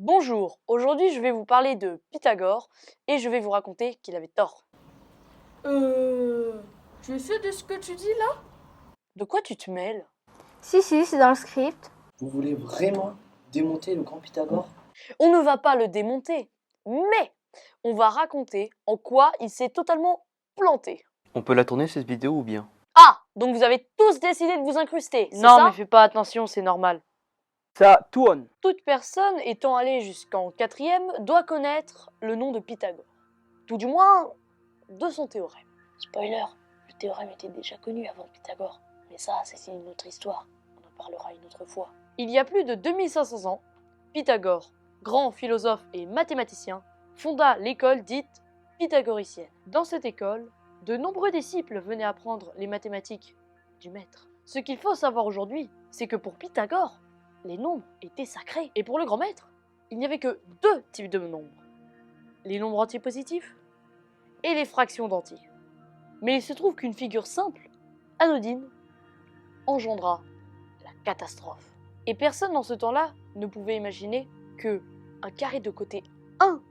Bonjour, aujourd'hui je vais vous parler de Pythagore et je vais vous raconter qu'il avait tort. Tu es sûr de ce que tu dis là? De quoi tu te mêles? Si, c'est dans le script. Vous voulez vraiment démonter le grand Pythagore? On ne va pas le démonter, mais on va raconter en quoi il s'est totalement planté. On peut la tourner cette vidéo ou bien? Ah, donc vous avez tous décidé de vous incruster, c'est Non, ça? mais fais pas attention, c'est normal. Ça tourne! Toute personne étant allée jusqu'en 4e doit connaître le nom de Pythagore. Tout du moins, de son théorème. Spoiler, le théorème était déjà connu avant Pythagore. Mais ça, c'est une autre histoire. On en parlera une autre fois. Il y a plus de 2500 ans, Pythagore, grand philosophe et mathématicien, fonda l'école dite pythagoricienne. Dans cette école, de nombreux disciples venaient apprendre les mathématiques du maître. Ce qu'il faut savoir aujourd'hui, c'est que pour Pythagore, les nombres étaient sacrés. Et pour le grand maître, il n'y avait que deux types de nombres. Les nombres entiers positifs et les fractions d'entiers. Mais il se trouve qu'une figure simple, anodine, engendra la catastrophe. Et personne dans ce temps-là ne pouvait imaginer que un carré de côté 1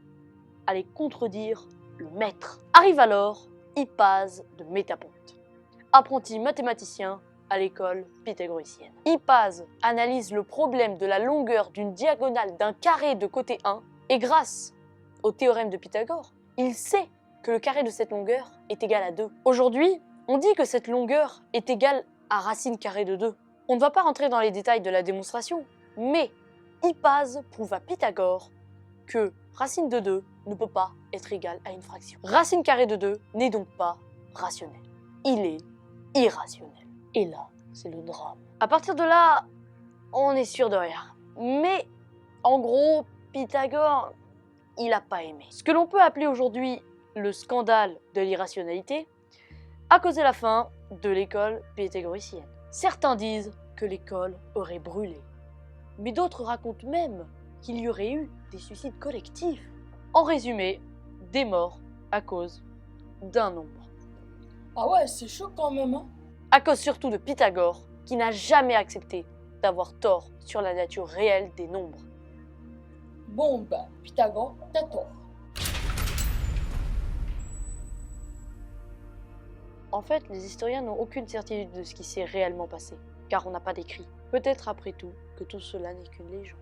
allait contredire le maître. Arrive alors Hippase de Métaponte, apprenti mathématicien à l'école pythagoricienne. Hippase analyse le problème de la longueur d'une diagonale d'un carré de côté 1 et grâce au théorème de Pythagore, il sait que le carré de cette longueur est égal à 2. Aujourd'hui, on dit que cette longueur est égale à racine carrée de 2. On ne va pas rentrer dans les détails de la démonstration, mais Hippase prouve à Pythagore que racine de 2 ne peut pas être égale à une fraction. Racine carrée de 2 n'est donc pas rationnel. Il est irrationnel. Et là, c'est le drame. À partir de là, on est sûr de rien. Mais en gros, Pythagore, il n'a pas aimé. Ce que l'on peut appeler aujourd'hui le scandale de l'irrationalité a causé la fin de l'école pythagoricienne. Certains disent que l'école aurait brûlé, mais d'autres racontent même qu'il y aurait eu des suicides collectifs. En résumé, des morts à cause d'un nombre. Ah ouais, c'est chaud quand même, hein? À cause surtout de Pythagore, qui n'a jamais accepté d'avoir tort sur la nature réelle des nombres. Bon, bah, Pythagore, t'as tort. En fait, les historiens n'ont aucune certitude de ce qui s'est réellement passé, car on n'a pas d'écrit. Peut-être après tout que tout cela n'est qu'une légende.